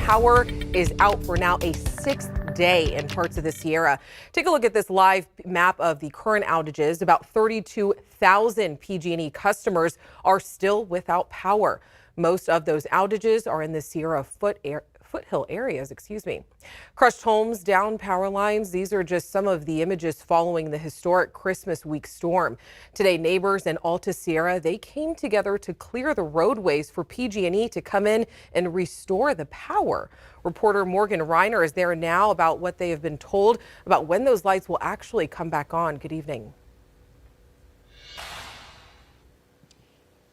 power is out for now a sixth day in parts of the Sierra. Take a look at this live map of the current outages. About 32,000 PG&E customers are still without power. Most of those outages are in the Sierra foothill areas, Crushed homes, down power lines. These are just some of the images following the historic Christmas week storm. Today, neighbors in Alta Sierra, they came together to clear the roadways for PG&E to come in and restore the power. Reporter Morgan Reiner is there now about what they have been told about when those lights will actually come back on. Good evening.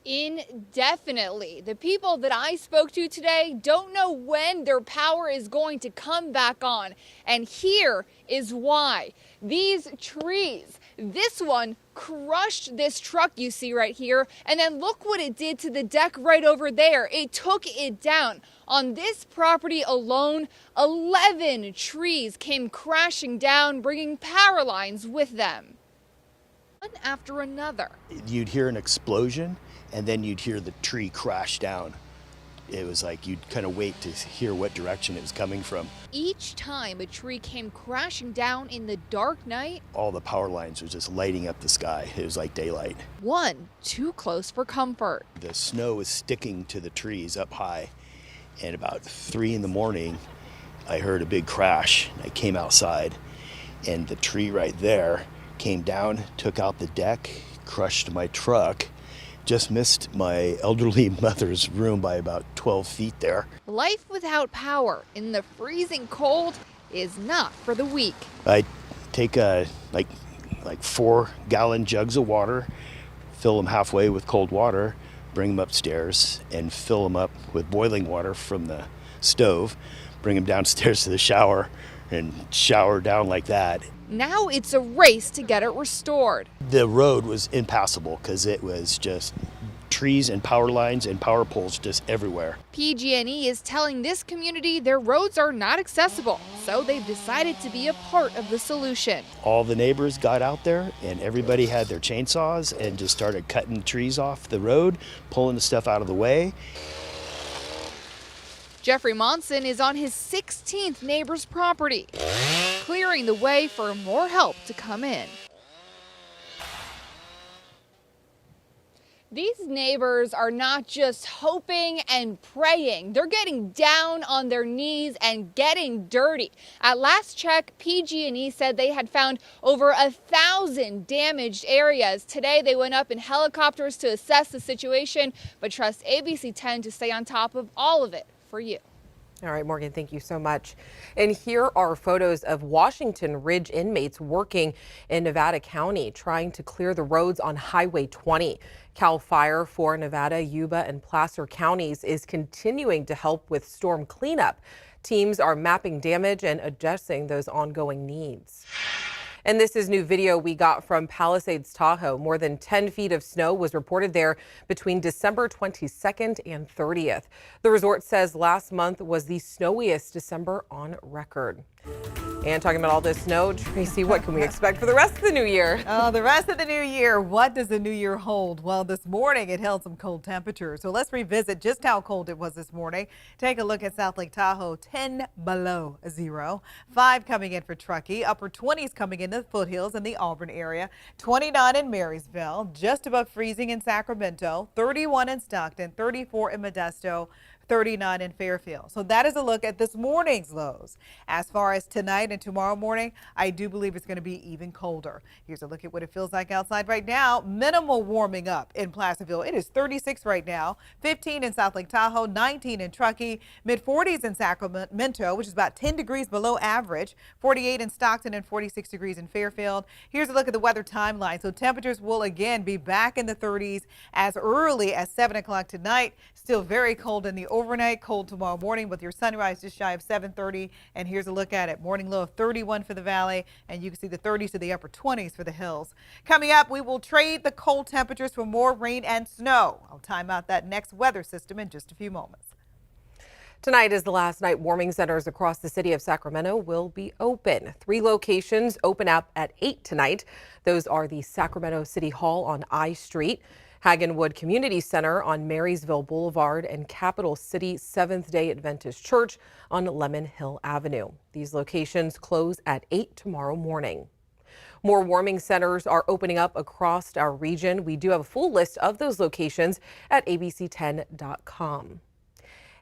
Indefinitely. The people that I spoke to today don't know when their power is going to come back on. And here is why. These trees, this one crushed this truck you see right here. And then look what it did to the deck right over there. It took it down. On this property alone, 11 trees came crashing down, bringing power lines with them. One after another. You'd hear an explosion, and then you'd hear the tree crash down. It was like you'd kind of wait to hear what direction it was coming from. Each time a tree came crashing down in the dark night, all the power lines were just lighting up the sky. It was like daylight. One too close for comfort. The snow was sticking to the trees up high, and about 3 in the morning, I heard a big crash. I came outside, and the tree right there came down, took out the deck, crushed my truck, just missed my elderly mother's room by about 12 feet there. Life without power in the freezing cold is not for the weak. I take like 4-gallon jugs of water, fill them halfway with cold water, bring them upstairs and fill them up with boiling water from the stove, bring them downstairs to the shower and shower down like that. Now it's a race to get it restored. The road was impassable because it was just trees and power lines and power poles just everywhere. PG&E is telling this community their roads are not accessible, so they've decided to be a part of the solution. All the neighbors got out there and everybody had their chainsaws and just started cutting trees off the road, pulling the stuff out of the way. Jeffrey Monson is on his 16th neighbor's property, clearing the way for more help to come in. These neighbors are not just hoping and praying. They're getting down on their knees and getting dirty. At last check, PG&E said they had found over 1,000 damaged areas. Today, they went up in helicopters to assess the situation, but trust ABC 10 to stay on top of all of it for you. All right, Morgan, thank you so much. And here are photos of Washington Ridge inmates working in Nevada County, trying to clear the roads on Highway 20. CAL FIRE for Nevada, Yuba, and Placer counties is continuing to help with storm cleanup. Teams are mapping damage and addressing those ongoing needs. And this is new video we got from Palisades, Tahoe. More than 10 feet of snow was reported there between December 22nd and 30th. The resort says last month was the snowiest December on record. And talking about all this snow, Tracy, what can we expect for the rest of the new year? Oh, the rest of the new year. What does the new year hold? Well, this morning it held some cold temperatures. So let's revisit just how cold it was this morning. Take a look at South Lake Tahoe, 10 below zero. 5 coming in for Truckee. Upper 20s coming in the foothills in the Auburn area. 29 in Marysville. Just above freezing in Sacramento. 31 in Stockton. 34 in Modesto. 39 in Fairfield. So that is a look at this morning's lows. As far as tonight and tomorrow morning, I do believe it's going to be even colder. Here's a look at what it feels like outside right now. Minimal warming up in Placerville. It is 36 right now, 15 in South Lake Tahoe, 19 in Truckee, mid-40s in Sacramento, which is about 10 degrees below average, 48 in Stockton and 46 degrees in Fairfield. Here's a look at the weather timeline. So temperatures will again be back in the 30s as early as 7 o'clock tonight. Still very cold in the overnight, cold tomorrow morning with your sunrise just shy of 7:30. And here's a look at it. Morning low of 31 for the valley, and you can see the 30s to the upper 20s for the hills. Coming up, we will trade the cold temperatures for more rain and snow. I'll time out that next weather system in just a few moments. Tonight is the last night warming centers across the city of Sacramento will be open. 3 locations open up at 8 tonight. Those are the Sacramento City Hall on I Street, Hagenwood Community Center on Marysville Boulevard, and Capital City Seventh-day Adventist Church on Lemon Hill Avenue. These locations close at 8 tomorrow morning. More warming centers are opening up across our region. We do have a full list of those locations at abc10.com.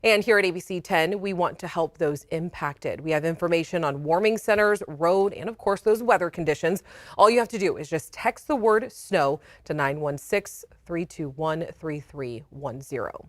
And here at ABC 10, we want to help those impacted. We have information on warming centers, road, and of course those weather conditions. All you have to do is just text the word snow to 916-321-3310.